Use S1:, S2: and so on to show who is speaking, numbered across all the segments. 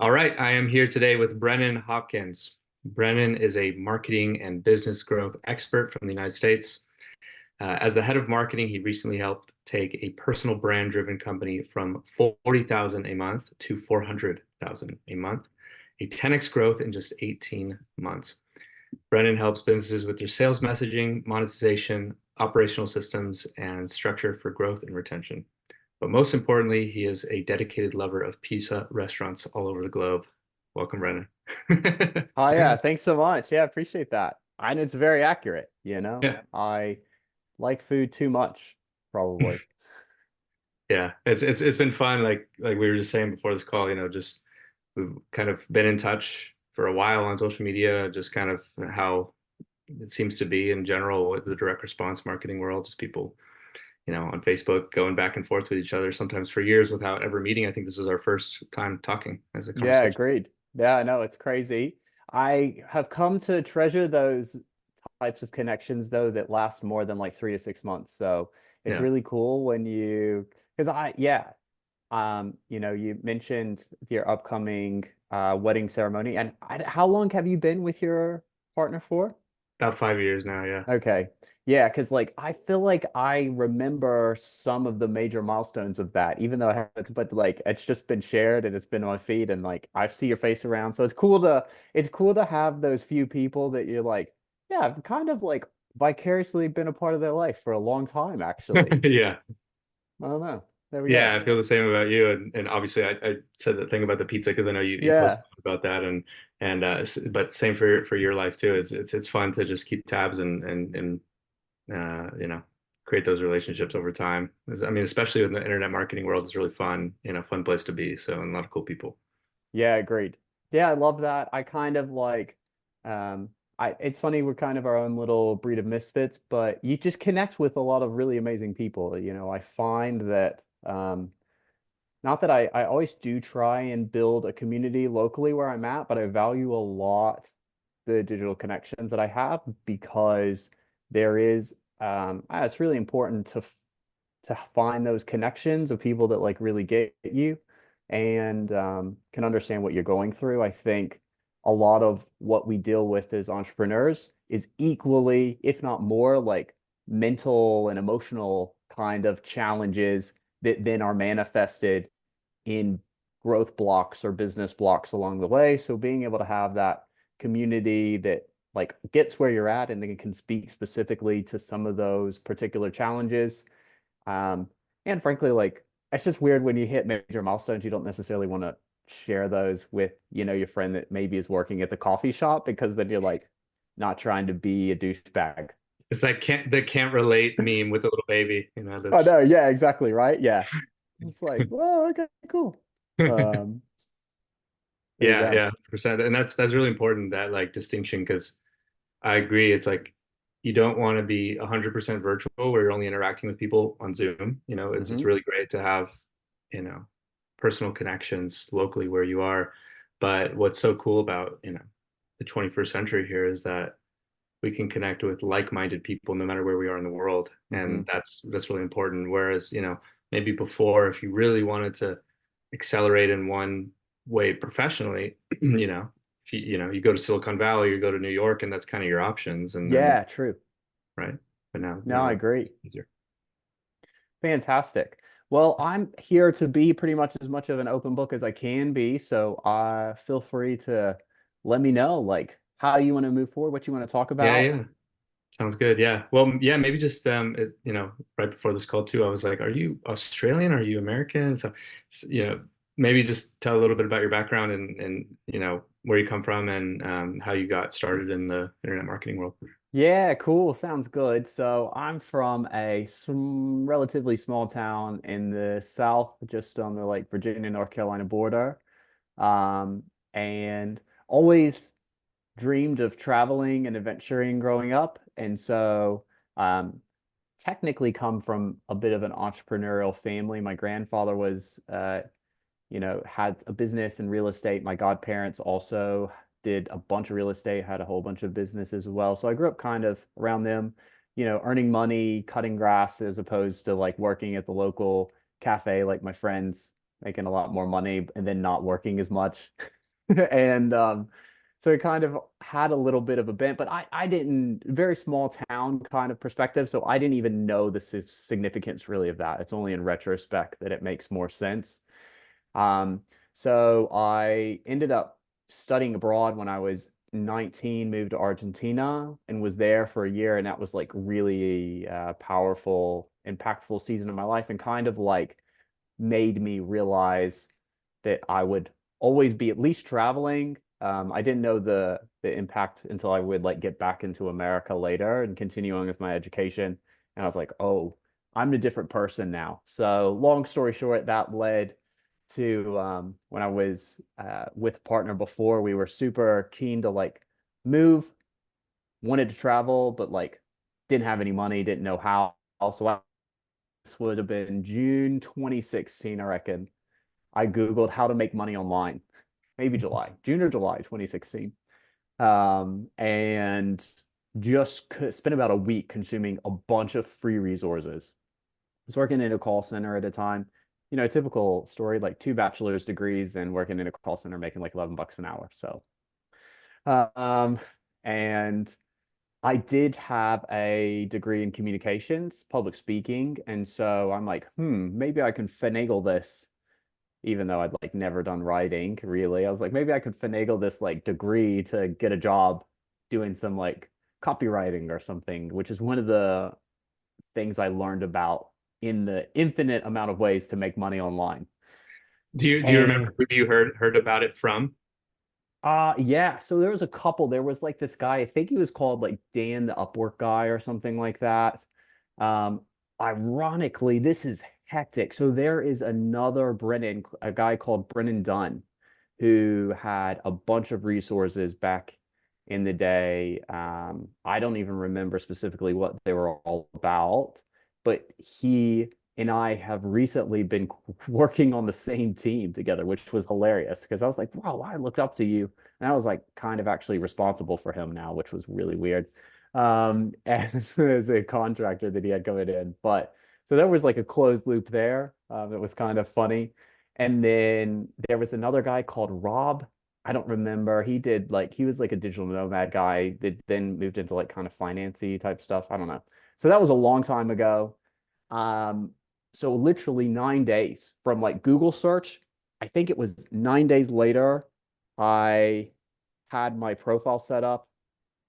S1: All right, I am here today with Brennan Hopkins. Brennan is a marketing and business growth expert from the United States. As the head of marketing, he recently helped take a personal brand-driven company from 40,000 a month to 400,000 a month, a 10x growth in just 18 months. Brennan helps businesses with their sales messaging, monetization, operational systems, and structure for growth and retention. But most importantly, he is a dedicated lover of pizza restaurants all over the globe. Welcome, Brennan.
S2: Oh yeah, thanks so much. Yeah, appreciate that. And it's very accurate, you know.
S1: Yeah,
S2: I like food too much, probably.
S1: yeah. It's been fun. Like we were just saying before this call, just we've kind of been in touch for a while on social media, just kind of how it seems to be in general with the direct response marketing world, just people, on Facebook going back and forth with each other, sometimes for years without ever meeting. I think this is our first time talking as a
S2: Yeah,
S1: conversation.
S2: agreed. Yeah, I know it's crazy. I have come to treasure those types of connections though that last more than like 3 to 6 months. So it's
S1: Yeah.
S2: really cool when because yeah, you mentioned your upcoming wedding ceremony, and how long have you been with your partner for?
S1: About 5 years now, yeah.
S2: Okay. Yeah, because like I feel like I remember some of the major milestones of that, even though I haven't, but like it's just been shared and it's been on my feed and like I see your face around. So it's cool to have those few people that you're like, yeah, I've kind of like vicariously been a part of their life for a long time, actually.
S1: Yeah.
S2: I don't know. There we go.
S1: Yeah, I feel the same about you. And obviously I said the thing about the pizza because I know you posted
S2: Yeah.
S1: about that and but same for your life too. It's fun to just keep tabs and create those relationships over time. I mean, especially in the internet marketing world, it's really fun, fun place to be. So, and a lot of cool people.
S2: Yeah, agreed. Yeah, I love that. I kind of like um it's funny we're kind of our own little breed of misfits, but you just connect with a lot of really amazing people. I find that not that I always do try and build a community locally where I'm at, but I value a lot the digital connections that I have because there is it's really important to find those connections of people that like really get you and can understand what you're going through. I think a lot of what we deal with as entrepreneurs is equally, if not more, like mental and emotional kind of challenges that then are manifested in growth blocks or business blocks along the way. So being able to have that community that like gets where you're at and then can speak specifically to some of those particular challenges um, and frankly, like it's just weird when you hit major milestones, you don't necessarily want to share those with, your friend that maybe is working at the coffee shop because then you're like not trying to be a douchebag.
S1: It's that can't relate meme with the little baby,
S2: Oh
S1: that's
S2: no, yeah, exactly, right? Yeah. It's like, well, okay, cool. Um, there you
S1: yeah,
S2: go.
S1: yeah, percent. And that's really important, that like distinction, because I agree. It's like you don't want to be 100% virtual where you're only interacting with people on Zoom. It's
S2: Hmm.
S1: really great to have, you know, personal connections locally where you are. But what's so cool about, the 21st century here is that we can connect with like-minded people no matter where we are in the world.
S2: Hmm.
S1: And that's really important. Whereas, maybe before, if you really wanted to accelerate in one way professionally, if you go to Silicon Valley, you go to New York, and that's kind of your options. And then,
S2: Yeah, true.
S1: right. But now,
S2: No, I agree.
S1: it's easier.
S2: Fantastic. Well, I'm here to be pretty much of an open book as I can be. So feel free to let me know like how you want to move forward, what you want to talk
S1: Yeah,
S2: about.
S1: yeah. Sounds good. Yeah. Well, yeah, maybe just right before this call too, I was like, are you Australian? Are you American? So, maybe just tell a little bit about your background and where you come from and how you got started in the internet marketing world.
S2: Yeah, cool. Sounds good. So I'm from a relatively small town in the south, just on the like Virginia, North Carolina border. And always dreamed of traveling and adventuring growing up. And so um, technically come from a bit of an entrepreneurial family. My grandfather had a business in real estate. My godparents also did a bunch of real estate, had a whole bunch of businesses as well. So I grew up kind of around them, earning money, cutting grass as opposed to like working at the local cafe like my friends making a lot more money and then not working as much. And so it kind of had a little bit of a bent, but I didn't, very small town kind of perspective. So I didn't even know the significance really of that. It's only in retrospect that it makes more sense. Um, so I ended up studying abroad when I was 19, moved to Argentina and was there for a year. And that was like really powerful, impactful season of my life and kind of like made me realize that I would always be at least traveling. I didn't know the impact until I would like get back into America later and continuing with my education. And I was like, oh, I'm a different person now. So long story short, that led to when I was with a partner before, we were super keen to like move, wanted to travel, but like didn't have any money, didn't know how. Also, this would have been June 2016, I reckon. I Googled how to make money online, maybe July, June or July 2016. And just spent about a week consuming a bunch of free resources. I was working in a call center at a time, you know, typical story, like two bachelor's degrees and working in a call center making like $11 an hour. So, um, and I did have a degree in communications, public speaking. And so I'm like, maybe I can finagle this, even though I'd like never done writing really. I was like, maybe I could finagle this like degree to get a job doing some like copywriting or something, which is one of the things I learned about in the infinite amount of ways to make money online.
S1: Do you remember
S2: And
S1: who you heard about it from?
S2: yeah, so there was a couple. There was like this guy, I think he was called like Dan the Upwork guy or something like that. Um, Ironically, this is hectic. So there is another Brennan, a guy called Brennan Dunn, who had a bunch of resources back in the day. I don't even remember specifically what they were all about, but he and I have recently been working on the same team together, which was hilarious because I was like, wow, I looked up to you. And I was like kind of actually responsible for him now, which was really weird. As a contractor that he had coming in. But so there was like a closed loop there. It was kind of funny. And then there was another guy called Rob. I don't remember. He did like he was like a digital nomad guy that then moved into like kind of financy type stuff. I don't know. So that was a long time ago. Um, so literally 9 days from like Google search, I think it was 9 days later, I had my profile set up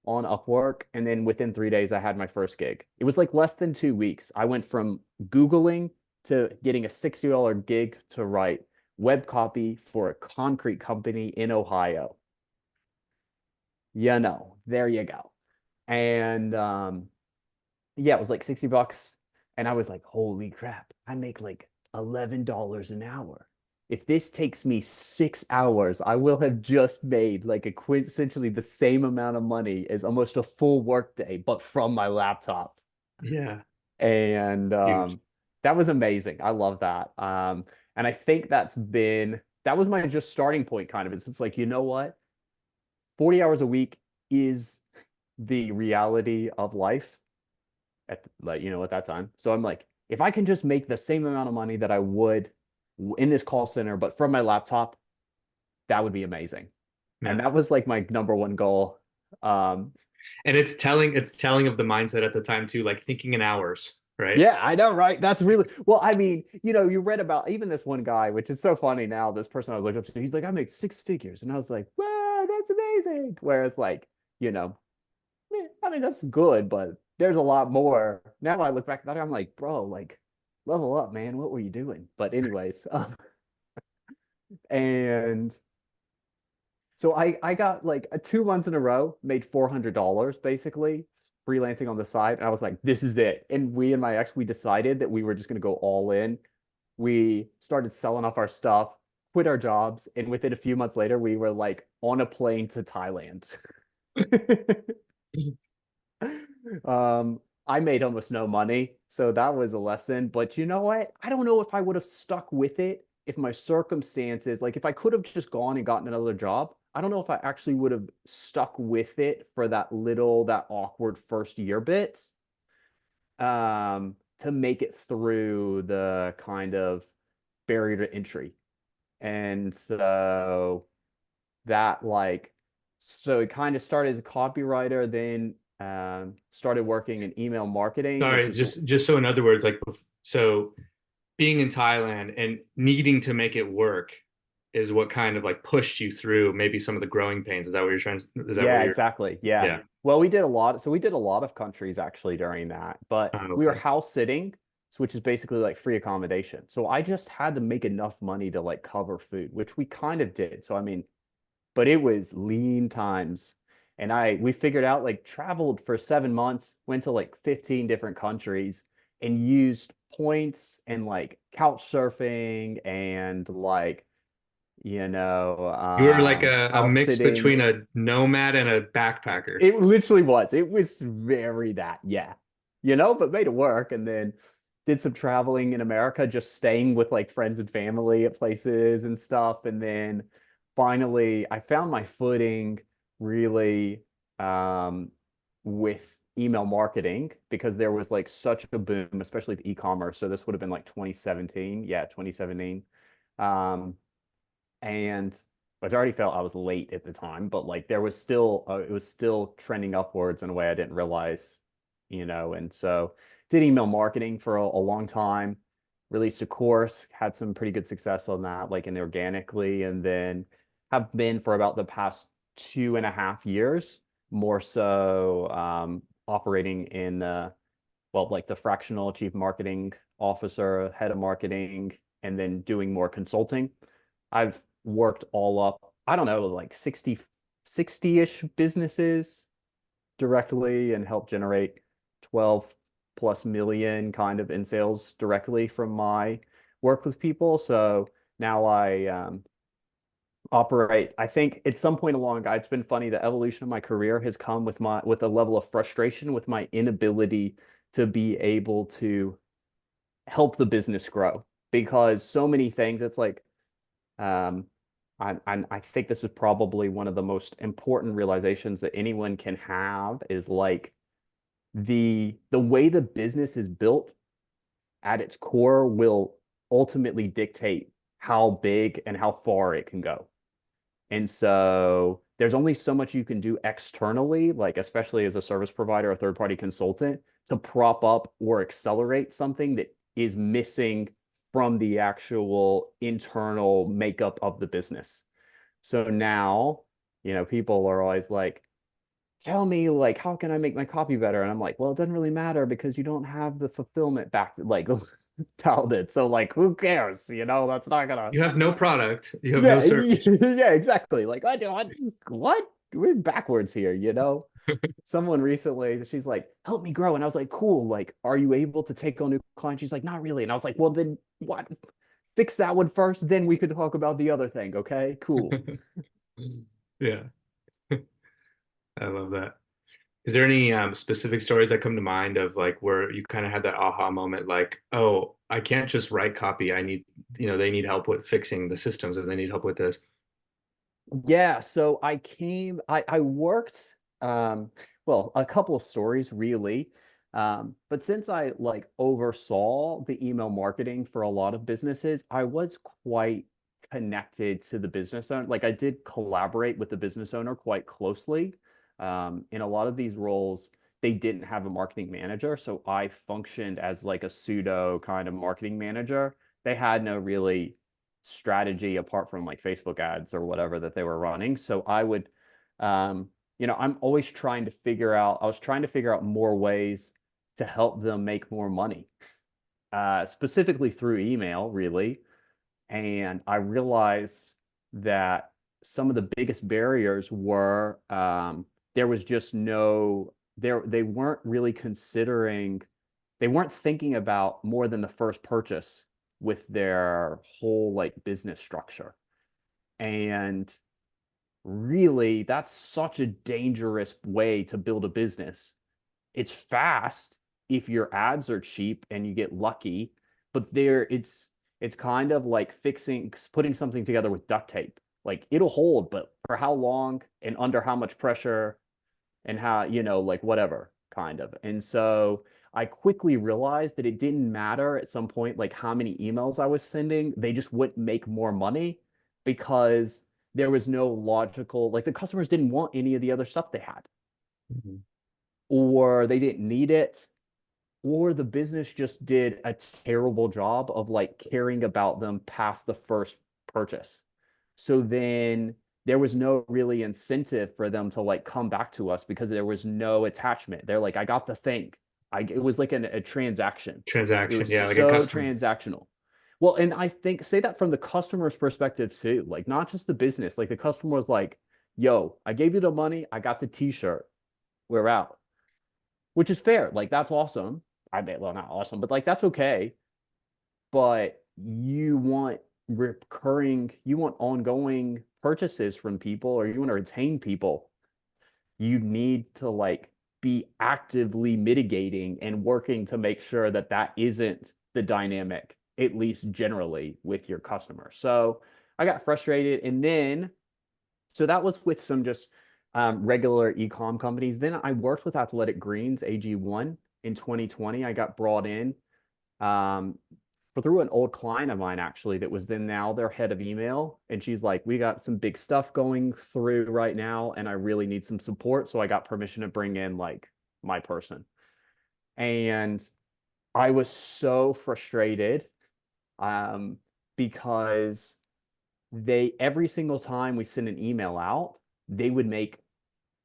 S2: on Upwork, and then within 3 days, I had my first gig. It was like less than 2 weeks. I went from Googling to getting a $60 gig to write web copy for a concrete company in Ohio. You know, there you go. And yeah, it was like $60. And I was like, holy crap, I make like $11 an hour. If this takes me 6 hours, I will have just made like a quintessentially the same amount of money as almost a full workday, but from my laptop.
S1: Yeah,
S2: And
S1: huge.
S2: that was amazing. I love that. And I think that was my just starting point kind of. It's like, you know what? 40 hours a week is the reality of life at like at that time. So I'm like, if I can just make the same amount of money that I would in this call center, but from my laptop, that would be amazing. And
S1: Yeah.
S2: that was like my number one goal. Um,
S1: And it's telling of the mindset at the time too, like thinking in hours, right?
S2: yeah, I know, right? That's really well. I mean, you read about even this one guy, which is so funny now. This person I was looking up to, he's like, I make six figures, and I was like, wow, that's amazing. Whereas, like, I mean, that's good, but there's a lot more. Now I look back at that, I'm like, bro, like, level up, man. What were you doing? But anyways, and so I got like 2 months in a row, made $400 basically freelancing on the side, and I was like, this is it. And we and my ex, we decided that we were just gonna go all in. We started selling off our stuff, quit our jobs, and within a few months later, we were like on a plane to Thailand. I made almost no money, so that was a lesson. But you know what? I don't know if I would have stuck with it if my circumstances, like if I could have just gone and gotten another job. I don't know if I actually would have stuck with it for that awkward first year bit, to make it through the kind of barrier to entry. And so that like so it kind of started as a copywriter, then started working in email marketing, which
S1: Sorry,
S2: is
S1: just so in other words, like so being in Thailand and needing to make it work is what kind of like pushed you through maybe some of the growing pains. Is that what you're trying to, is that what
S2: yeah,
S1: you're,
S2: exactly. Yeah.
S1: yeah.
S2: Well, we did a lot. So we did a lot of countries actually during that, but we were
S1: Okay.
S2: house sitting, which is basically like free accommodation. So I just had to make enough money to like cover food, which we kind of did. So I mean, but it was lean times. And we figured out like traveled for 7 months, went to like 15 different countries and used points and like couch surfing and like,
S1: You were like a
S2: house
S1: mix
S2: sitting.
S1: between a nomad and a backpacker.
S2: It literally was. It was very that, yeah. But made it work and then did some traveling in America, just staying with like friends and family at places and stuff. And then finally I found my footing really um with email marketing because there was like such a boom, especially with e-commerce. So this would have been like 2017. Yeah, 2017. Um, and which I already felt I was late at the time, but like there was still it was still trending upwards in a way I didn't realize. And so did email marketing for a long time, released a course, had some pretty good success on that, like and organically, and then have been for about the past 2.5 years, more so operating in well, like the fractional chief marketing officer, head of marketing, and then doing more consulting. I've worked all up, I don't know, like 60-ish businesses directly and helped generate 12 plus million kind of in sales directly from my work with people. So now I operate. I think at some point along, it's been funny. The evolution of my career has come with a level of frustration with my inability to be able to help the business grow because so many things. It's like um, I think this is probably one of the most important realizations that anyone can have is like the way the business is built at its core will ultimately dictate how big and how far it can go. And so there's only so much you can do externally, like especially as a service provider or third party consultant, to prop up or accelerate something that is missing from the actual internal makeup of the business. So now, people are always like, tell me like how can I make my copy better? And I'm like, well, it doesn't really matter because you don't have the fulfillment back like dialed it. So like who cares? That's not gonna
S1: You have no product, you have no
S2: yeah,
S1: service.
S2: yeah, exactly. Like I don't what? We're backwards here. Someone recently, she's like, help me grow. And I was like, cool. Like, are you able to take on new clients? She's like, not really. And I was like, well, then what? Fix that one first, then we could talk about the other thing. Okay, cool.
S1: Yeah, I love that. Is there any specific stories that come to mind of like where you kind of had that aha moment, like, oh, I can't just write copy. I need, they need help with fixing the systems or they need help with this.
S2: Yeah, so I worked well, a couple of stories really. But since I like oversaw the email marketing for a lot of businesses, I was quite connected to the business owner. Like I did collaborate with the business owner quite closely. In a lot of these roles, they didn't have a marketing manager, so I functioned as like a pseudo kind of marketing manager. They had no really strategy apart from like Facebook ads or whatever that they were running. So I would, I'm always I was trying to figure out more ways to help them make more money, specifically through email, really. And I realized that some of the biggest barriers were there was just no, they weren't really considering, they weren't thinking about more than the first purchase with their whole like business structure. And really, that's such a dangerous way to build a business. It's fast if your ads are cheap and you get lucky, but it's kind of like putting something together with duct tape. Like it'll hold, but for how long and under how much pressure and how, like whatever kind of. And so I quickly realized that it didn't matter at some point, like how many emails I was sending, they just wouldn't make more money. because there was no logical, like the customers didn't want any of the other stuff they had,
S1: Mhm.
S2: or they didn't need it, or the business just did a terrible job of like caring about them past the first purchase. So then there was no really incentive for them to like come back to us because there was no attachment. They're like, I got the thing. It was like a transaction. It
S1: Transaction,
S2: was
S1: yeah, like a
S2: so
S1: custom
S2: transactional. Well, and I think say that from the customer's perspective too, like not just the business. Like the customer was like, yo, I gave you the money, I got the t-shirt, we're out, which is fair. Like that's awesome. I bet, well, not awesome, but like that's okay. But you want recurring, you want ongoing purchases from people, or you want to retain people. You need to like be actively mitigating and working to make sure that that isn't the dynamic, at least generally, with your customer. So I got frustrated. And then, so that was with some just regular e-com companies. Then I worked with Athletic Greens, AG1 in 2020. I got brought in um, through an old client of mine actually that was then now their head of email. And she's like, we got some big stuff going through right now, and I really need some support. So I got permission to bring in like my person. And I was so frustrated um, because they every single time we send an email out, they would make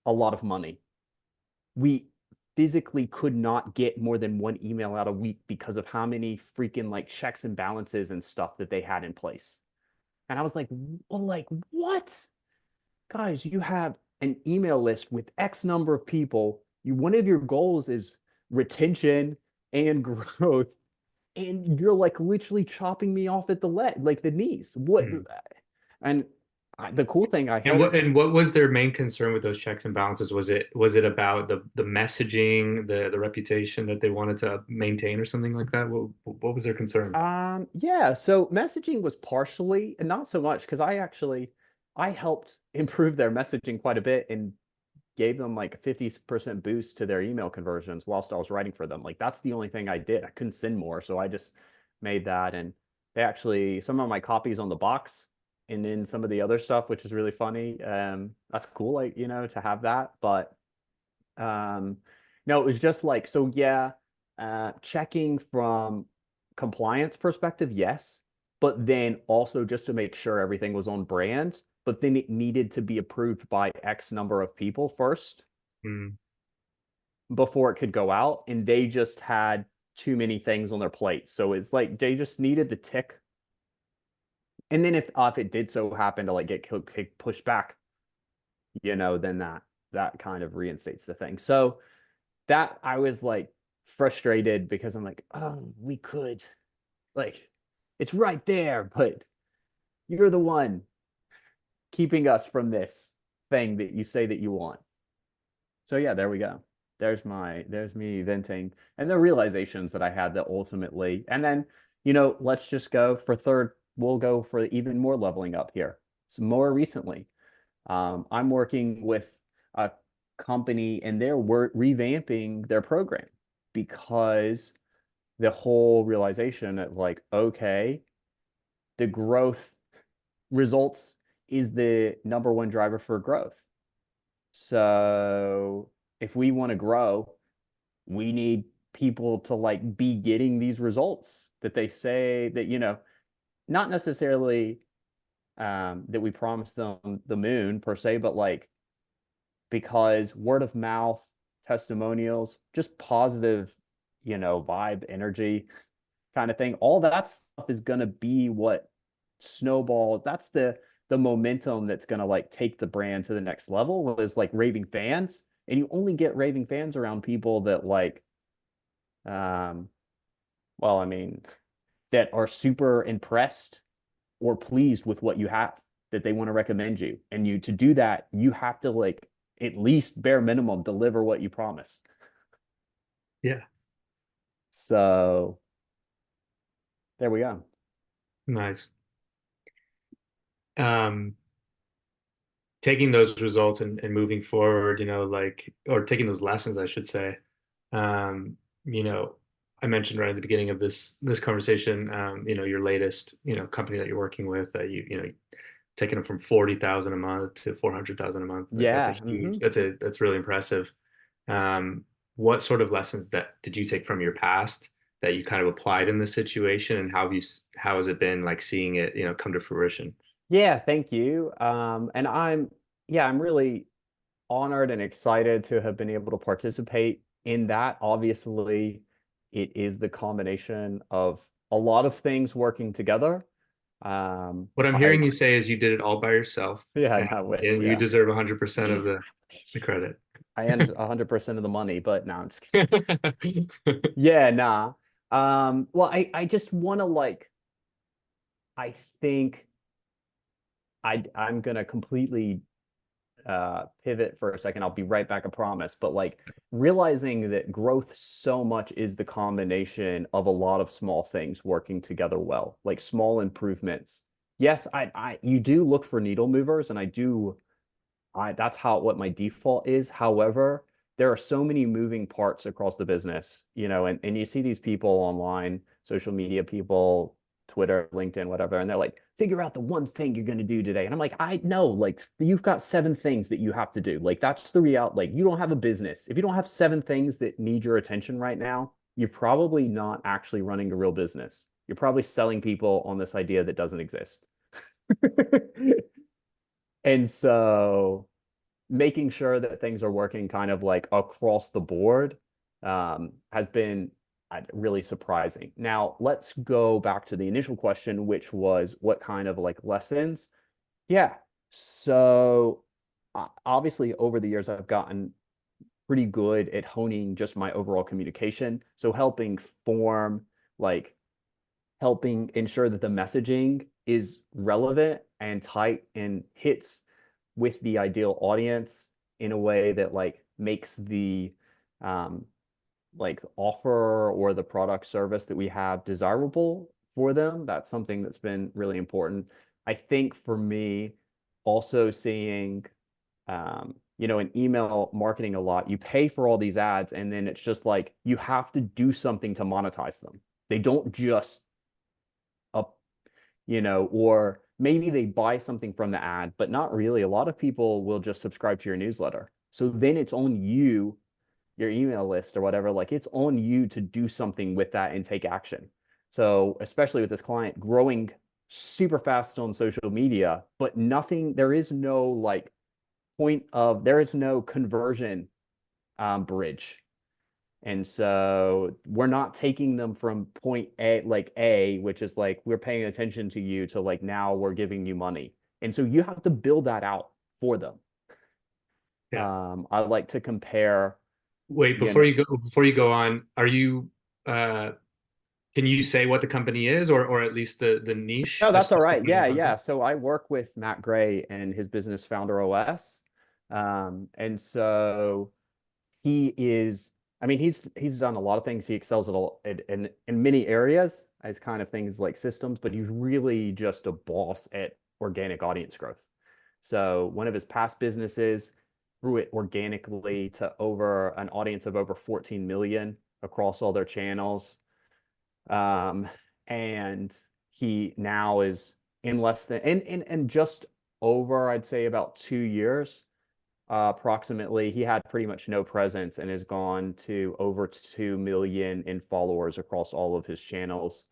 S2: a lot of money. We physically could not get more than one email out a week because of how many freaking like checks and balances and stuff that they had in place. And I was like, well, like, what? Guys, you have an email list with X number of people. One of your goals is retention and growth. And you're like literally chopping me off at the leg, like the knees. What?
S1: Mhm.
S2: And the cool thing I
S1: And
S2: helped.
S1: what was their main concern with those checks and balances? Was it about the messaging, the reputation that they wanted to maintain or something like that? What was their concern?
S2: Yeah, so messaging was partially, and not so much, because I helped improve their messaging quite a bit and gave them like a 50% boost to their email conversions whilst I was writing for them. Like that's the only thing I did. I couldn't send more, so I just made that. And they actually some of my copies on the box and then some of the other stuff, which is really funny. That's cool, like, to have that. But no, it was just like, so yeah, checking from compliance perspective, yes, but then also just to make sure everything was on brand, but then it needed to be approved by X number of people first
S1: Mm,
S2: before it could go out, and they just had too many things on their plate. So it's like they just needed the tick. And then if it did so happen to like get pushed back, then that kind of reinstates the thing. So that I was like frustrated because I'm like, oh, we could like it's right there, but you're the one keeping us from this thing that you say that you want. So yeah, there we go. There's me venting and the realizations that I had that ultimately, and then, let's just go for third, we'll go for even more leveling up here. So more recently, I'm working with a company and they're revamping their program because the whole realization of like, okay, the growth results is the number one driver for growth. So if we want to grow, we need people to like be getting these results that they say that, not necessarily that we promised them the moon per se, but like because word of mouth, testimonials, just positive, vibe, energy kind of thing, all that stuff is going to be what snowballs. That's the momentum that's going to like take the brand to the next level is like raving fans. And you only get raving fans around people that like, um, well, I mean, that are super impressed or pleased with what you have, that they want to recommend you. And you to do that, you have to like at least bare minimum deliver what you promise.
S1: yeah,
S2: So there we go.
S1: nice. Um, Taking those results and moving forward, like, or taking those lessons, I should say. Um, you know, I mentioned right at the beginning of this conversation, your latest, company that you're working with, you taking them from 40,000 a month to 400,000 a month. That's a
S2: Yeah.
S1: huge, that's really impressive. Um, what sort of lessons that did you take from your past that you kind of applied in this situation, and how has it been like seeing it, come to fruition?
S2: Yeah, thank you. And I'm really honored and excited to have been able to participate in that. Obviously, it is the combination of a lot of things working together.
S1: What I'm
S2: I
S1: hearing you say is you did it all by yourself,
S2: Yeah,
S1: and,
S2: no, I wish.
S1: and you
S2: Yeah.
S1: deserve 100% of the credit.
S2: I earned 100% of the money, but no, I'm just kidding. Yeah, nah. Well, I just want to like, I think I'm gonna completely pivot for a second. I'll be right back, I promise. But like realizing that growth so much is the combination of a lot of small things working together well, like small improvements. Yes, you do look for needle movers, and that's how what my default is. However, there are so many moving parts across the business, and you see these people online, social media people, Twitter, LinkedIn, whatever, and they're like, figure out the one thing you're going to do today. And I'm like, I know, like, you've got seven things that you have to do. Like, that's the reality. Like, you don't have a business. If you don't have seven things that need your attention right now, you're probably not actually running a real business. You're probably selling people on this idea that doesn't exist. And so making sure that things are working kind of like across the board has been really surprising. Now, let's go back to the initial question, which was what kind of like lessons? Yeah. So obviously, over the years, I've gotten pretty good at honing just my overall communication. So form, like helping ensure that the messaging is relevant and tight and hits with the ideal audience in a way that like makes the um like offer or the product service that we have desirable for them. That's something that's been really important. I think for me, also seeing in email marketing a lot, you pay for all these ads and then it's just like you have to do something to monetize them. They don't just up, or maybe they buy something from the ad, but not really. A lot of people will just subscribe to your newsletter. So then it's on you, your email list or whatever, like it's on you to do something with that and take action. So, especially with this client growing super fast on social media, but there is no like there is no conversion bridge. And so we're not taking them from point A, like A, which is like we're paying attention to you, to like now we're giving you money. And so you have to build that out for them.
S1: Yeah.
S2: I like to compare,
S1: Wait,
S2: you know,
S1: before you go on, uh can you say what the company is, or at least the niche?
S2: no, that's all
S1: Just
S2: right.
S1: depending
S2: Yeah,
S1: on
S2: yeah.
S1: content?
S2: So I work with Matt Gray and his business Founder OS. And so he is, I mean, he's done a lot of things. He excels at all in many areas as kind of things like systems, but he's really just a boss at organic audience growth. So one of his past businesses grew it organically to over an audience of over 14 million across all their channels. Um, and he now is in less than in just over, I'd say about 2 years, approximately, he had pretty much no presence and has gone to over 2 million in followers across all of his channels.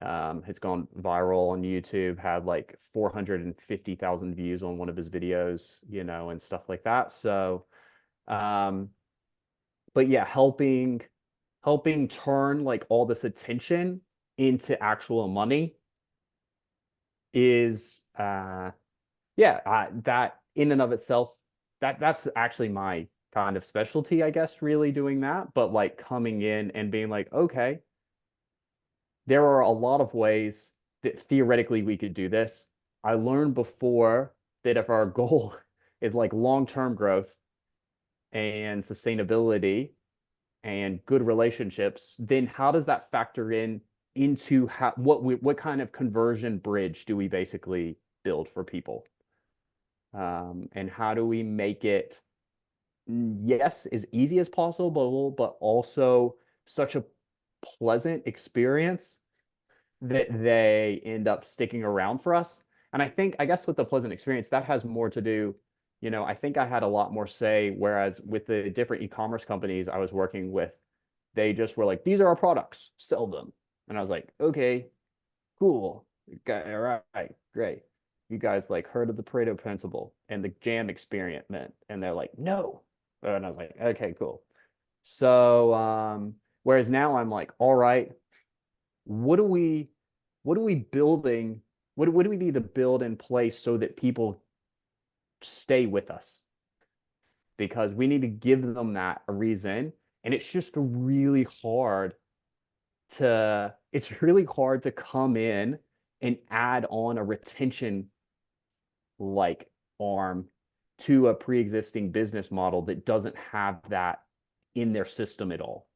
S2: Has gone viral on YouTube, had like 450,000 views on one of his videos, and stuff like that. So, um, but yeah, helping turn like all this attention into actual money is yeah, that in and of itself, that's actually my kind of specialty, I guess, really doing that. But like coming in and being like, okay, there are a lot of ways that theoretically we could do this. I learned before that if our goal is like long-term growth and sustainability and good relationships, then how does that factor into what kind of conversion bridge do we basically build for people? And how do we make it, yes, as easy as possible, but also such a pleasant experience that they end up sticking around for us? And I guess with the Pleasant experience, that has more to do, I think I had a lot more say, whereas with the different e-commerce companies I was working with, they just were like, these are our products, sell them. And I was like, okay, cool. All right, great. You guys like heard of the Pareto principle and the jam experiment? And they're like, no. And I was like, okay, cool. So, whereas now I'm like, all right, what are we, what are we building? What do we need to build in place so that people stay with us? Because we need to give them that a reason. And it's really hard to come in and add on a retention like arm to a pre-existing business model that doesn't have that in their system at all,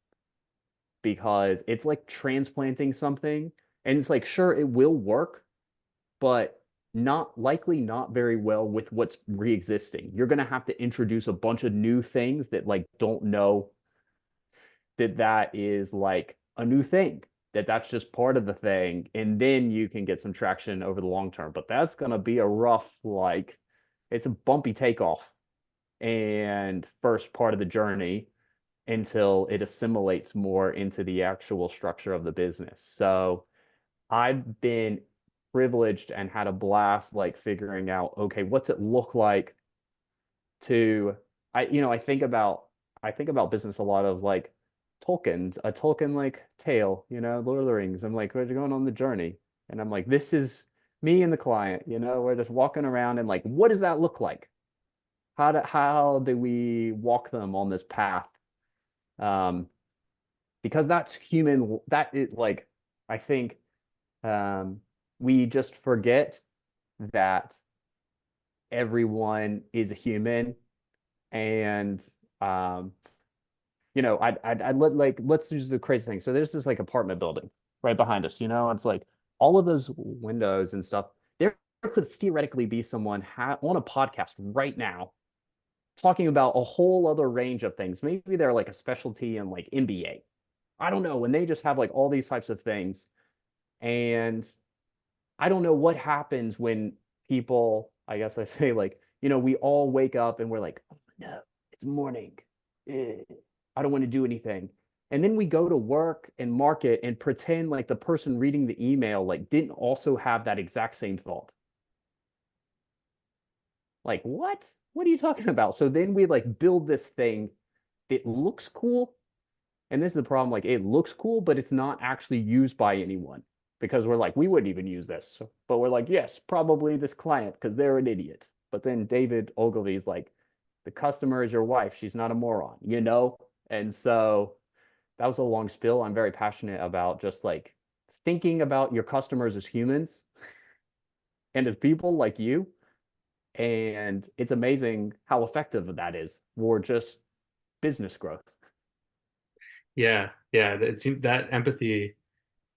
S2: because it's like transplanting something, and it's like, sure, it will work, but not very well with what's re-existing. You're going to have to introduce a bunch of new things that like don't know that is like a new thing, that's just part of the thing, and then you can get some traction over the long term. But that's going to be a rough, like, it's a bumpy takeoff and first part of the journey until it assimilates more into the actual structure of the business. So I've been privileged and had a blast like figuring out, okay, what's it look like to I think about business a lot of like a Tolkien like tale, Lord of the Rings. I'm like, we're going on the journey. And I'm like, this is me and the client, we're just walking around and like, what does that look like? How do we walk them on this path? Um, because that's human, that it like, I think we just forget that everyone is a human, and um, I'd let, like, let's use the crazy thing. So there's this like apartment building right behind us. It's like all of those windows and stuff. There could theoretically be someone on a podcast right now talking about a whole other range of things. Maybe they're like a specialty in like MBA. I don't know. And they just have like all these types of things. And I don't know what happens when people, I guess I say, like, we all wake up and we're like, oh no, it's morning. I don't want to do anything. And then we go to work and market and pretend like the person reading the email like didn't also have that exact same thought. Like, what? What are you talking about? So then we like build this thing. It looks cool. And this is the problem. Like, it looks cool, but it's not actually used by anyone, because we're like, we wouldn't even use this. But we're like, yes, probably this client because they're an idiot. But then David Ogilvy's like, the customer is your wife. She's not a moron. And so that was a long spill. I'm very passionate about just like thinking about your customers as humans and as people like you. And it's amazing how effective that is for just business growth.
S1: Yeah, yeah. It seems that empathy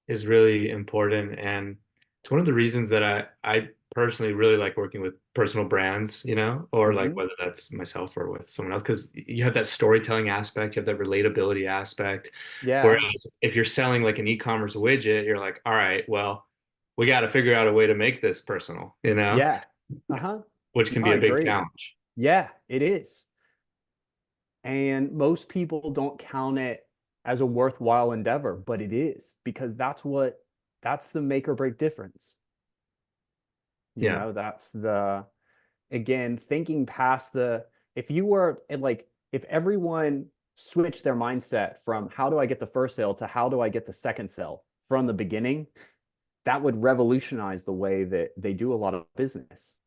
S1: is really important, and it's one of the reasons that I personally really like working with personal brands, or like
S2: Hmm.
S1: whether that's myself or with someone else, because you have that storytelling aspect, you have that relatability aspect.
S2: Yeah.
S1: Whereas if you're selling like an e-commerce widget, you're like, all right, well, we got to figure out a way to make this personal,
S2: Yeah. Uh-huh.
S1: which
S2: No,
S1: can be
S2: I
S1: a big
S2: agree.
S1: challenge.
S2: Yeah, it is. And most people don't count it as a worthwhile endeavor, but it is, because that's the make or break difference.
S1: Yeah.
S2: That's again, thinking past if you were like, if everyone switched their mindset from how do I get the first sale to how do I get the second sale from the beginning, that would revolutionize the way that they do a lot of business.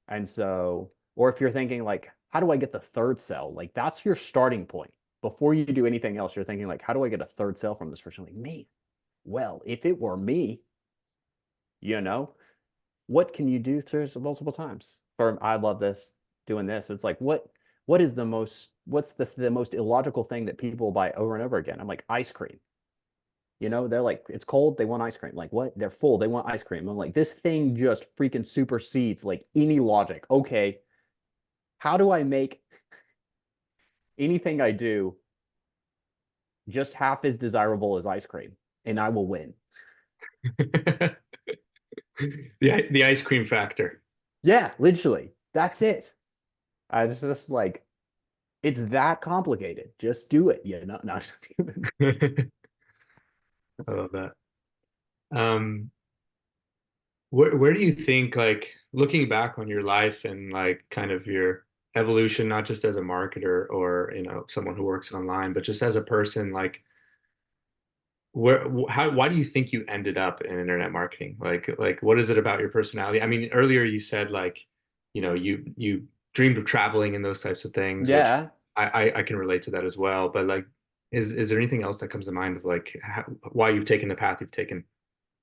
S2: And so, or if you're thinking like, how do I get the third sale? Like, that's your starting point. Before you do anything else, you're thinking like, how do I get a third sale from this person? Like, me. Well, if it were me, you know, what can you do through multiple times? For I love this doing this. It's like, what's the most illogical thing that people buy over and over again? I'm like, ice cream. They're like, it's cold, they want ice cream. Like, what? They're full, they want ice cream. I'm like, this thing just freaking supersedes like any logic. Okay, how do I make anything I do just half as desirable as ice cream? And I will win.
S1: The ice cream factor.
S2: Yeah, literally. That's it. I just like it's that complicated. Just do it. Yeah, not
S1: I love that. Um, where do you think, like, looking back on your life and like kind of your evolution, not just as a marketer or, someone who works online, but just as a person, like why do you think you ended up in internet marketing? Like what is it about your personality? I mean, earlier you said like, you dreamed of traveling and those types of things, which
S2: Yeah.
S1: I can relate to that as well. But like, is there anything else that comes to mind of like why you've taken the path you've taken?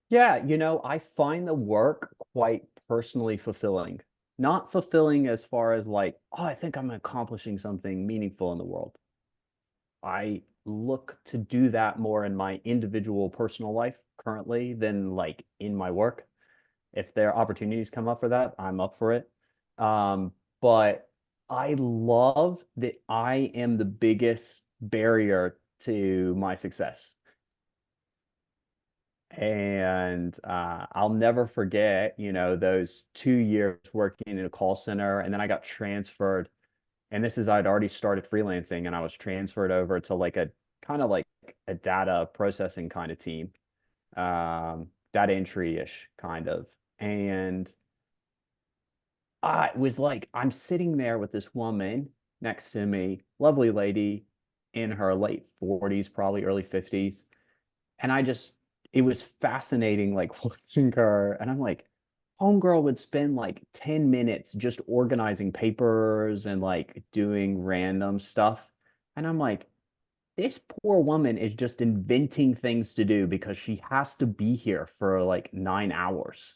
S2: Yeah, I find the work quite personally fulfilling. Not fulfilling as far as like, oh, I think I'm accomplishing something meaningful in the world. I look to do that more in my individual personal life currently than like in my work. If there are opportunities come up for that, I'm up for it. But I love that I am the biggest barrier to my success. And I'll never forget, those 2 years working in a call center. And then I got transferred. And this is, I'd already started freelancing and I was transferred over to like a kind of like a data processing kind of team, data entry-ish kind of. And I was like, I'm sitting there with this woman next to me, lovely lady in her late 40s, probably early 50s. And it was fascinating, like watching her. And I'm like, homegirl would spend like 10 minutes just organizing papers and like doing random stuff. And I'm like, this poor woman is just inventing things to do because she has to be here for like 9 hours.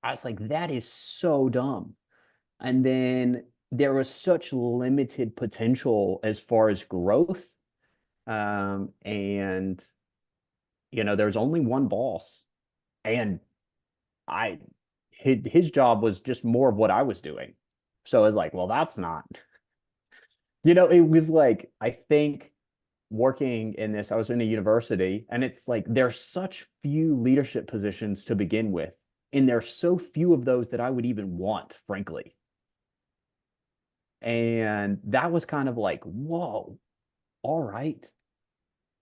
S2: I was like, that is so dumb. And then there was such limited potential as far as growth. And there's only one boss. And I his job was just more of what I was doing. So I was like, well, that's not, it was like, I think working in this, I was in a university and it's like there's such few leadership positions to begin with. And there's so few of those that I would even want, frankly. And that was kind of like, whoa, all right.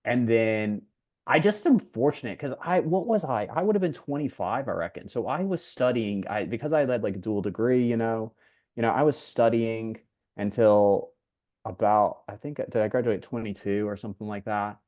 S2: And then I just am fortunate because what was I? I would have been 25, I reckon. So I was studying, because I had like a dual degree, I was studying until about, I think, did I graduate 22 or something like that?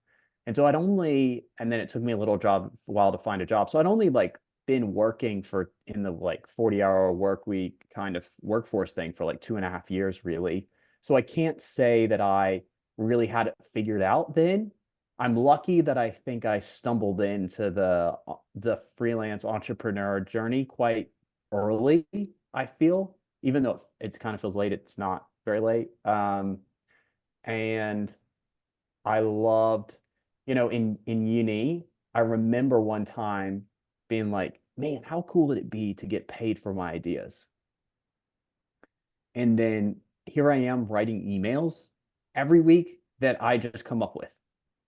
S2: And so and then it took me a while to find a job. So I'd only like been working in the like 40-hour work week kind of workforce thing for like 2.5 years, really. So I can't say that I really had it figured out then. I'm lucky that I think I stumbled into the freelance entrepreneur journey quite early, I feel, even though it kind of feels late, it's not very late. And I loved, in uni, I remember one time being like, man, how cool would it be to get paid for my ideas? And then here I am writing emails every week that I just come up with.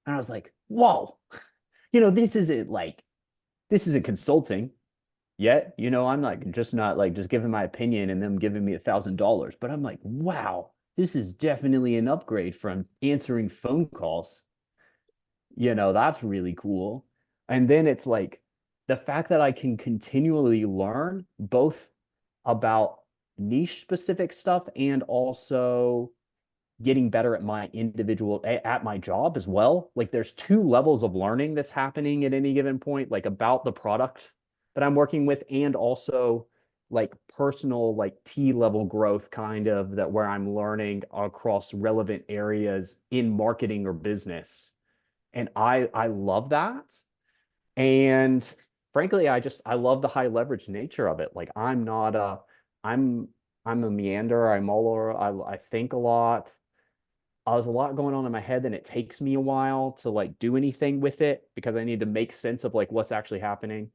S2: And I was like, whoa, this isn't consulting yet. I'm not like just giving my opinion and them giving me $1,000. But I'm like, wow, this is definitely an upgrade from answering phone calls. That's really cool. And then it's like the fact that I can continually learn both about niche specific stuff and also getting better at my job as well. Like there's two levels of learning that's happening at any given point, like about the product that I'm working with and also like personal like T level growth kind of that where I'm learning across relevant areas in marketing or business. And I love that. And frankly, I love the high leverage nature of it. Like I'm I'm a meander, I'm all over, I think a lot. There's a lot going on in my head, and it takes me a while to like do anything with it because I need to make sense of like what's actually happening.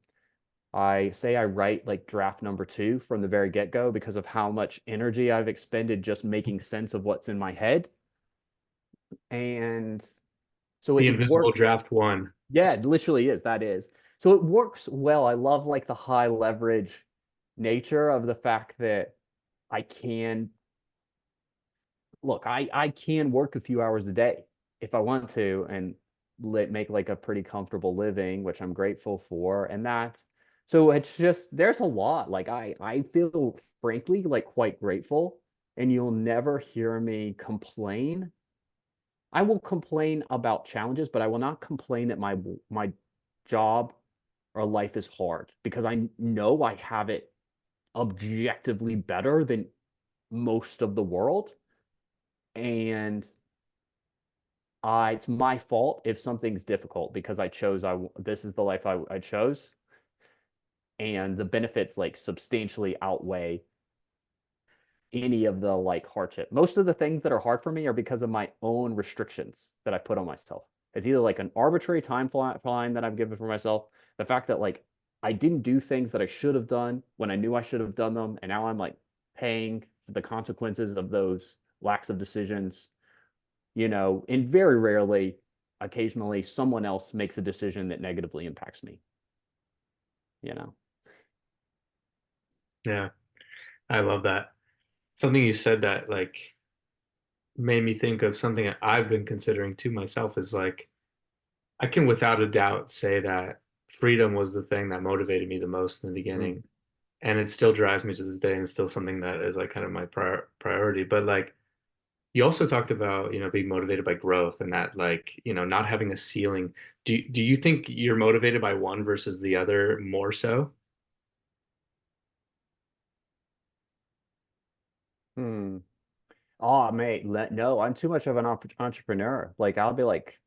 S2: I say I write like draft number two from the very get-go because of how much energy I've expended just making sense of what's in my head. And so
S1: The
S2: it
S1: invisible
S2: worked.
S1: draft one.
S2: Yeah, it literally is. That is. So it works well. I love like the high leverage nature of the fact that I can look, I can work a few hours a day if I want to and make like a pretty comfortable living, which I'm grateful for. And that's so it's just there's a lot. Like I feel frankly like quite grateful, and you'll never hear me complain. I will complain about challenges, but I will not complain that my job or life is hard because I know I have it objectively better than most of the world. And it's my fault if something's difficult because I chose this is the life I chose, and the benefits like substantially outweigh any of the like hardship. Most of the things that are hard for me are because of my own restrictions that I put on myself. It's either like an arbitrary timeline that I've given for myself, the fact that like I didn't do things that I should have done when I knew I should have done them, and now I'm like paying the consequences of those lacks of decisions, and very rarely, occasionally, someone else makes a decision that negatively impacts me, you know.
S1: Yeah, I love that. Something you said that like made me think of something that I've been considering to myself is like I can without a doubt say that freedom was the thing that motivated me the most in the
S2: Mm.
S1: beginning. And it still drives me to this day and it's still something that is like kind of my priority. But like you also talked about, being motivated by growth and that like, not having a ceiling. Do you think you're motivated by one versus the other more so?
S2: Hmm. Oh, mate, no, I'm too much of an entrepreneur. Like, I'll be like,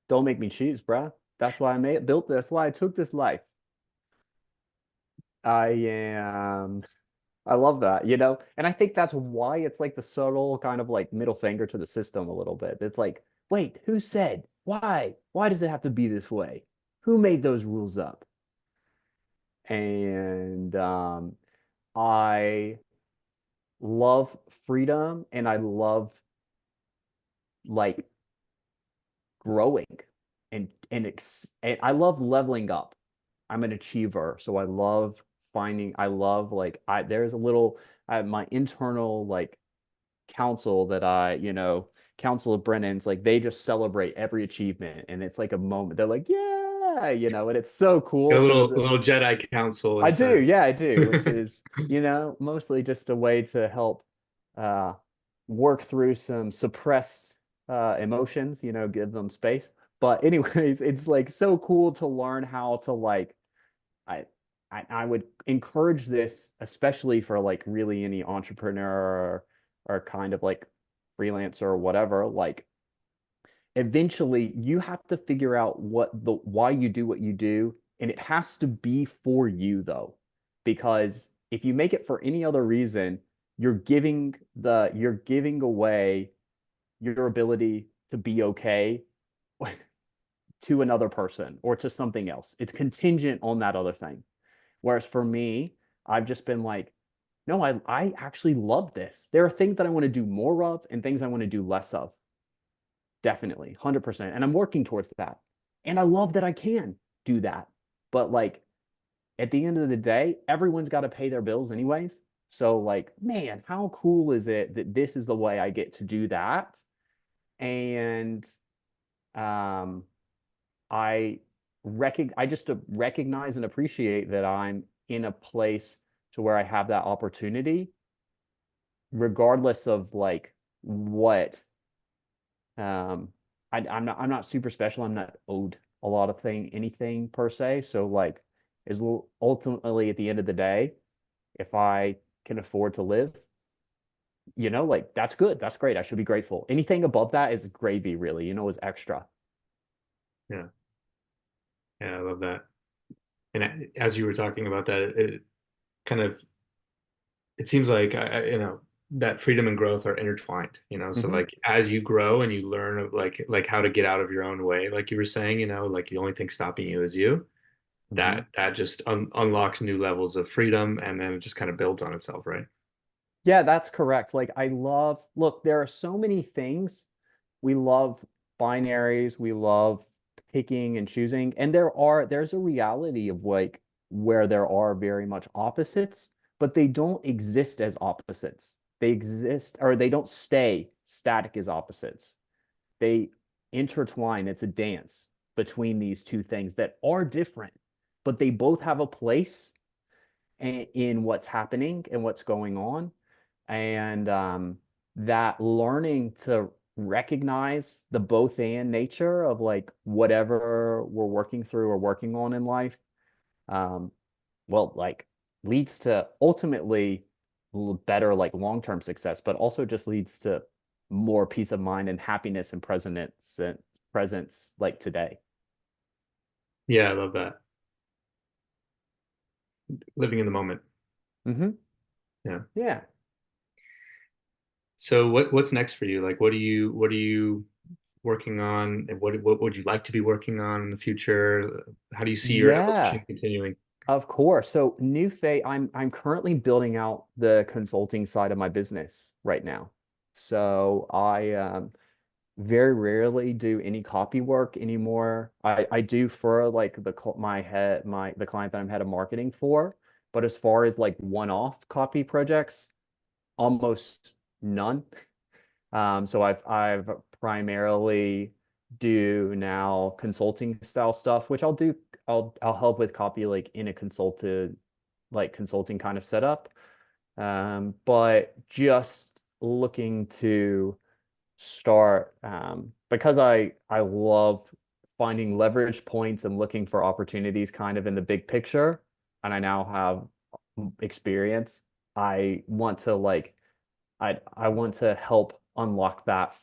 S2: don't make me choose, bruh. That's why built this. That's why I took this life. I am. I love that. And I think that's why it's like the subtle kind of like middle finger to the system a little bit. It's like, wait, who said? Why? Why does it have to be this way? Who made those rules up? And I love freedom, and I love like growing, and I love leveling up. I'm an achiever, so I love like I there's a little my internal like council that council of Brennan's, like they just celebrate every achievement, and it's like a moment. They're like, yeah, and it's so
S1: A
S2: cool. So
S1: little Jedi council
S2: I do,
S1: inside.
S2: yeah, I do, which is, mostly just a way to help uh work through some suppressed emotions, give them space. But anyways, it's like so cool to learn how to like I I would encourage this, especially for like really any entrepreneur or kind of like freelancer or whatever, like eventually you have to figure out why you do what you do, and it has to be for you though, because if you make it for any other reason, you're giving away your ability to be okay to another person or to something else. It's contingent on that other thing. Whereas for me, I've just been like, no, I actually love this. There are things that I want to do more of and things I want to do less of. Definitely, 100%. And I'm working towards that. And I love that I can do that. But like at the end of the day, everyone's got to pay their bills anyways. So like, man, how cool is it that this is the way I get to do that? And um I I just recognize and appreciate that I'm in a place to where I have that opportunity, regardless of like what um I'm not super special. I'm not owed a lot of anything per se. So like ultimately at the end of the day, if I can afford to live, like that's good. That's great. I should be grateful. Anything above that is gravy, really, is extra.
S1: Yeah. Yeah, I love that. And as you were talking about that, it kind of it seems like that freedom and growth are intertwined, so
S2: Hmm.
S1: like as you grow and you learn like how to get out of your own way, like you were saying, like the only thing stopping you is you,
S2: Hmm.
S1: that just unlocks new levels of freedom and then it just kind of builds on itself, right?
S2: Yeah, that's correct. Like look, there are so many things. We love binaries, we love picking and choosing. And there's a reality of like where there are very much opposites, but they don't exist as opposites. They exist, or they don't stay static as opposites. They intertwine. It's a dance between these two things that are different, but they both have a place in what's happening and what's going on. And that learning to recognize the both and nature of like whatever we're working through or working on in life, um, well, like leads to ultimately better like long-term success, but also just leads to more peace of mind and happiness and presence like today.
S1: Yeah, I love that. Living in the moment.
S2: Hmm.
S1: Yeah.
S2: Yeah.
S1: So what's next for you? Like what are you working on? And what would you like to be working on in the future? How do you see your
S2: Yeah.
S1: evolution continuing?
S2: Of course. So new phase, I'm currently building out the consulting side of my business right now. So I very rarely do any copy work anymore. I do for like the client that I'm head of marketing for, but as far as like one-off copy projects, almost none. So I've primarily do now consulting style stuff, which I'll do. I'll help with copy like in a consulting kind of setup. But just looking to start because I love finding leverage points and looking for opportunities kind of in the big picture, and I now have experience. I want to like I want to help unlock that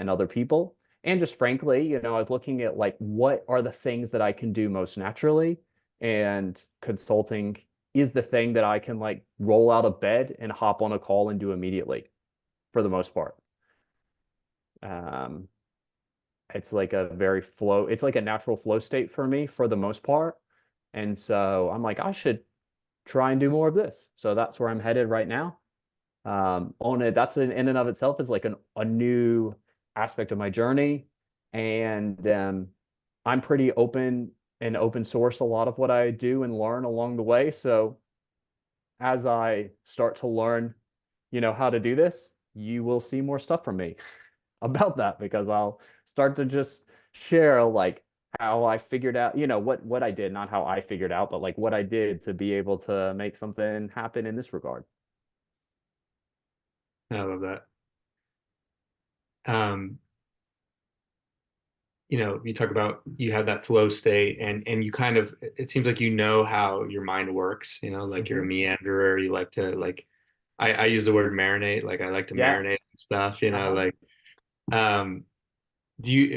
S2: in other people. And just frankly, I was looking at like what are the things that I can do most naturally, and consulting is the thing that I can like roll out of bed and hop on a call and do immediately for the most part. Um, it's like a natural flow state for me for the most part. And so I'm like, I should try and do more of this. So that's where I'm headed right now. On it, that's in and of itself is like a new aspect of my journey. And I'm pretty open and open source a lot of what I do and learn along the way. So as I start to learn, how to do this, you will see more stuff from me about that, because I'll start to just share like how I figured out, what I did, not how I figured out, but like what I did to be able to make something happen in this regard.
S1: I love that. Um, you talk about you have that flow state and you kind of it seems like you know how your mind works, like you're a
S2: Hmm.
S1: meanderer, you like to like I use the word marinate, like I like to
S2: Yeah.
S1: marinate and stuff,
S2: Uh-huh.
S1: like um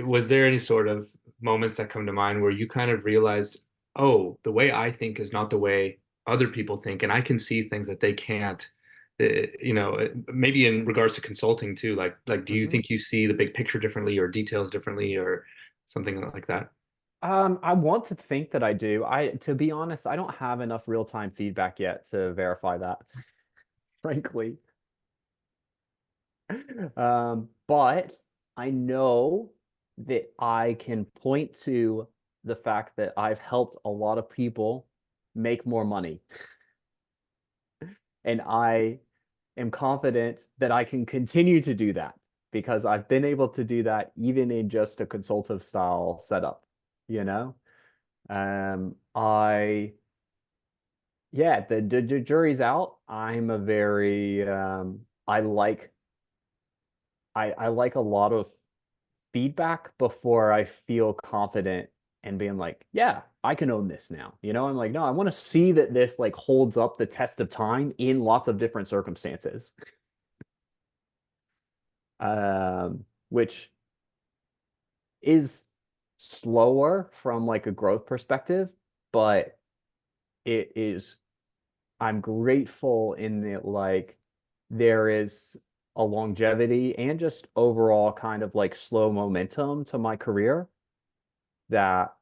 S1: was there any sort of moments that come to mind where you kind of realized, oh, the way I think is not the way other people think, and I can see things that they can't? Maybe in regards to consulting too, like do you
S2: Hmm.
S1: think you see the big picture differently or details differently or something like that?
S2: I want to think that I do. To be honest, I don't have enough real-time feedback yet to verify that, frankly. But I know that I can point to the fact that I've helped a lot of people make more money. And I am confident that I can continue to do that because I've been able to do that even in just a consultative style setup, you know? I Yeah, the jury's out. I'm a very I like a lot of feedback before I feel confident and being like, yeah, I can own this now. I'm like, no, I want to see that this like holds up the test of time in lots of different circumstances. Which is slower from like a growth perspective, but it is I'm grateful in that like there is a longevity and just overall kind of like slow momentum to my career that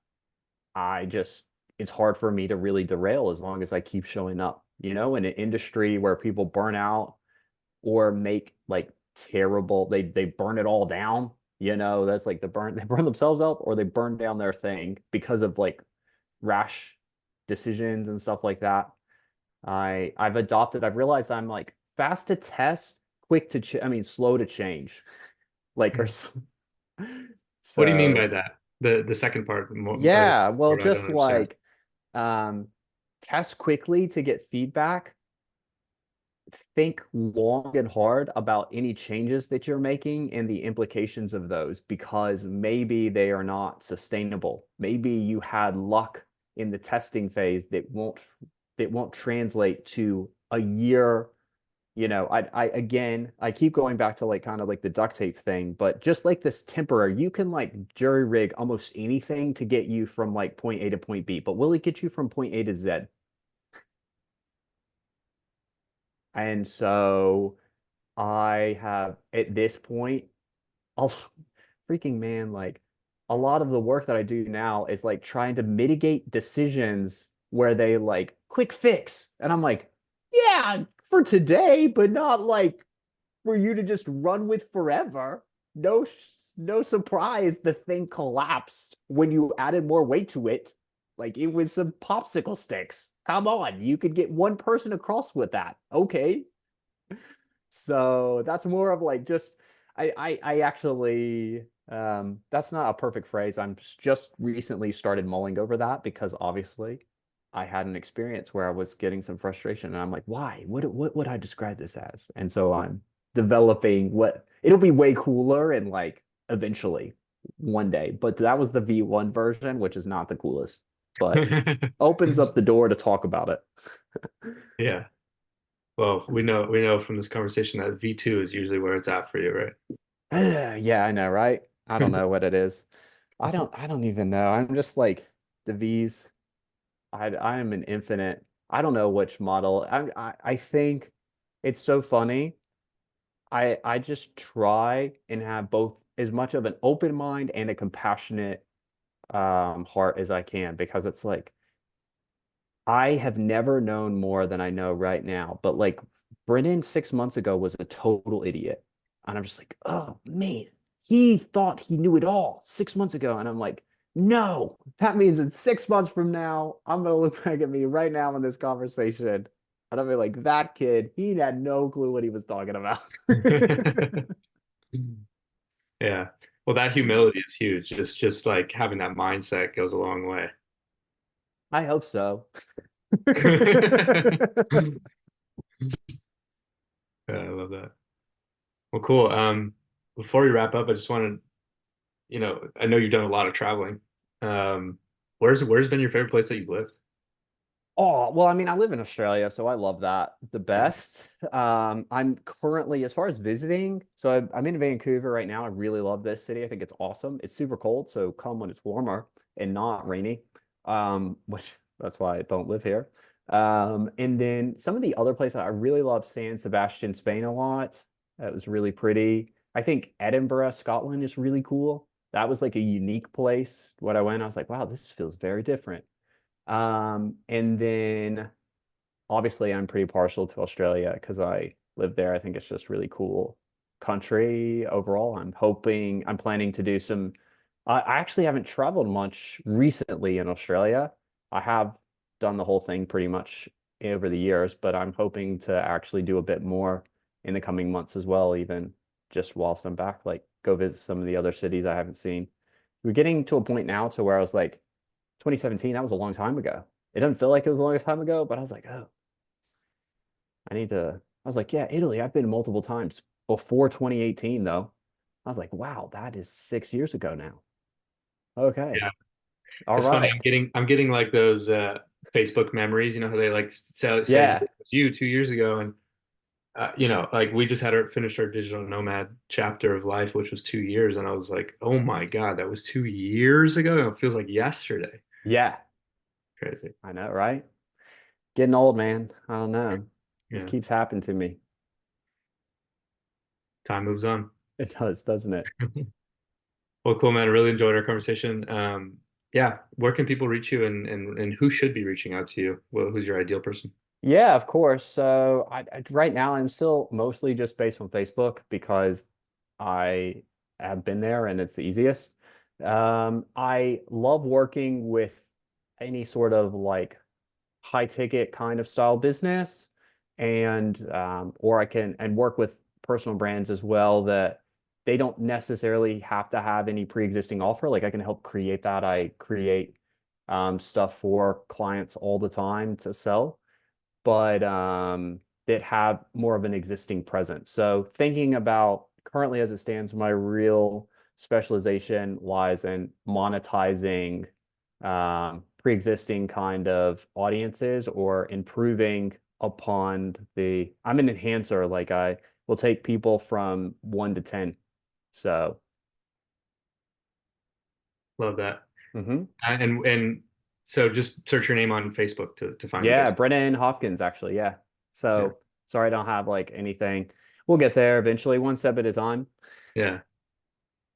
S2: I just it's hard for me to really derail as long as I keep showing up, in an industry where people burn out or make like they burn it all down, You know, that's like they burn themselves up or they burn down their thing because of like rash decisions and stuff like that. I've realized I'm like fast to test, quick to ch I mean slow to change. Like or
S1: Mhm. What do you mean by
S2: so
S1: that? The second part, or
S2: yeah, well
S1: part I don't
S2: just
S1: understand.
S2: like um test quickly to get feedback, think long and hard about any changes that you're making and the implications of those because maybe they are not sustainable. Maybe you had luck in the testing phase that won't translate to a year. You know, I again, I keep going back to like kind of like the duct tape thing, but just like this temporary, you can like jury rig almost anything to get you from like point A to point B, but will it get you from point A to Z? And so I have at this point, I'll freaking man, like a lot of the work that I do now is like trying to mitigate decisions where they like quick fix. And I'm like, yeah, for today, but not like for you to just run with forever. No, no surprise the thing collapsed when you added more weight to it. Like it was some popsicle sticks. Come on, you could get one person across with that. Okay, so that's more of like just I actually that's not a perfect phrase. I'm just recently started mulling over that because obviously I had an experience where I was getting some frustration and I'm like, why? What would I describe this as? And so I'm developing what it'll be way cooler and like eventually one day. But that was the V1 version, which is not the coolest, but opens up the door to talk about it.
S1: Yeah. Well, we know from this conversation that V2 is usually where it's at for you, right?
S2: Yeah, I know, right? I don't know what it is. I don't even know. I'm just like the V's. I am an infinite. I don't know which model. I think it's so funny. I just try and have both as much of an open mind and a compassionate heart as I can because it's like I have never known more than I know right now. But like Brennan 6 months ago was a total idiot. And I'm just like, oh man, he thought he knew it all 6 months ago. And I'm like, no, that means in 6 months from now, I'm gonna look back at me right now in this conversation. And I'll be like, that kid, he had no clue what he was talking about.
S1: Yeah. Well, that humility is huge. Just like having that mindset goes a long way.
S2: I hope so.
S1: Yeah, I love that. Well, cool. Before we wrap up, I just wanted, I know you've done a lot of traveling. Um, where's been your favorite place that you've lived?
S2: Oh, well, I mean, I live in Australia, so I love that the best. I'm currently, as far as visiting, so I'm in Vancouver right now. I really love this city. I think it's awesome. It's super cold, so come when it's warmer and not rainy. Which that's why I don't live here. And then some of the other places I really love San Sebastian, Spain a lot. That was really pretty. I think Edinburgh, Scotland is really cool. That was like a unique place. When I went, I was like, wow, this feels very different. And then obviously I'm pretty partial to Australia because I live there. I think it's just really cool country overall. I'm planning to do some, I actually haven't traveled much recently in Australia. I have done the whole thing pretty much over the years, but I'm hoping to actually do a bit more in the coming months as well, even just whilst I'm back, like go visit some of the other cities I haven't seen. We're getting to a point now to where I was like, 2017, that was a long time ago. It doesn't feel like it was the longest time ago, but I was like, oh, I was like, yeah, Italy, I've been multiple times before 2018, though. I was like, wow, that is 6 years ago now. Okay.
S1: Yeah,
S2: All
S1: it's funny.
S2: right.
S1: I'm getting like those Facebook memories. You know how they like say
S2: Yeah.
S1: it was you 2 years ago, and like we just had finished our digital nomad chapter of life, which was 2 years, and I was like, oh my God, that was 2 years ago. It feels like yesterday.
S2: Yeah.
S1: Crazy.
S2: I know, right? Getting old, man. I don't know. Just
S1: Yeah,
S2: keeps happening to me.
S1: time moves on.
S2: It does, doesn't it?
S1: Well, cool, man. I really enjoyed our conversation. Yeah, where can people reach you, and who should be reaching out to you? Well, who's your ideal person?
S2: Yeah, of course. So right now I'm still mostly just based on Facebook because I have been there and it's the easiest. I love working with any sort of like high ticket kind of style business, and or I can and work with personal brands as well that they don't necessarily have to have any pre-existing offer. Like I can help create that. I create stuff for clients all the time to sell, but that have more of an existing presence. So thinking about currently as it stands, my real specialization lies in monetizing pre-existing kind of audiences or improving upon the, I'm an enhancer, like I will take people from 1 to 10. So,
S1: Love that.
S2: mhm.
S1: And so just search your name on Facebook to find you
S2: Yeah,
S1: guys.
S2: Brennan Hopkins, actually. Yeah.
S1: Yeah.
S2: So sorry, I don't have like anything. We'll get there eventually, one step at a time.
S1: Yeah.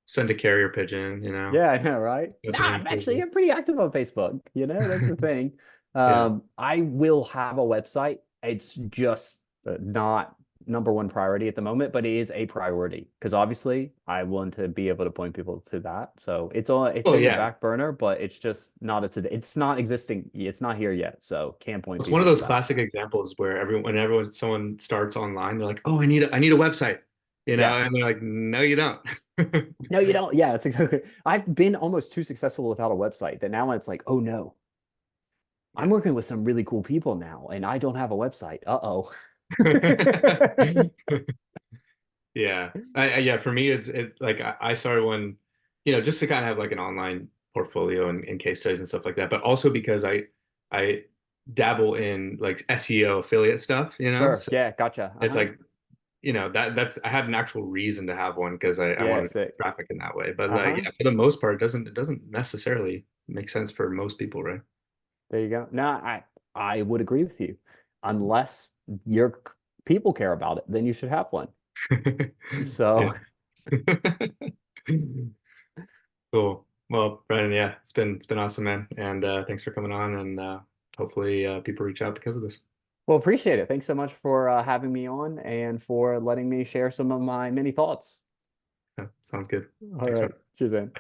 S1: Send a carrier pigeon,
S2: Yeah, I know, right?
S1: go
S2: Nah,
S1: to them
S2: I'm
S1: quickly.
S2: pretty active on Facebook. That's the thing.
S1: Yeah.
S2: I will have a website. It's just not number one priority at the moment, but it is a priority because obviously I want to be able to point people to that. So it's
S1: Oh
S2: in the
S1: yeah.
S2: back burner, but it's just not it's not existing. It's not here yet. So can't point
S1: It's one of
S2: people to
S1: those
S2: that.
S1: classic examples where someone starts online, they're like, "Oh, I need a website,"
S2: Yeah.
S1: and they're like, "No, you don't."
S2: No, you don't. Yeah, it's exactly. I've been almost too successful without a website that now it's like, oh no, I'm
S1: Yeah.
S2: working with some really cool people now, and I don't have a website. Uh-oh.
S1: Yeah. Yeah, for me like I started one, just to kind of have like an online portfolio and case studies and stuff like that, but also because I dabble in like SEO affiliate stuff.
S2: Sure.
S1: So
S2: Yeah, gotcha.
S1: it's
S2: Uh-huh.
S1: like, that's I had an actual reason to have one because I
S2: Yeah,
S1: wanted
S2: sick.
S1: traffic in that way. But like,
S2: Uh-huh.
S1: yeah, for the most part, it doesn't necessarily make sense for most people, right?
S2: There you go. No, I would agree with you. Unless your people care about it, then you should have one.
S1: Yeah.
S2: So,
S1: Cool. Well, Brennan, yeah, it's been awesome, man. And thanks for coming on and hopefully people reach out because of this.
S2: well, appreciate it. Thanks so much for having me on and for letting me share some of my many thoughts.
S1: Yeah, sounds good.
S2: All
S1: Thanks,
S2: right.
S1: man.
S2: Cheers, man.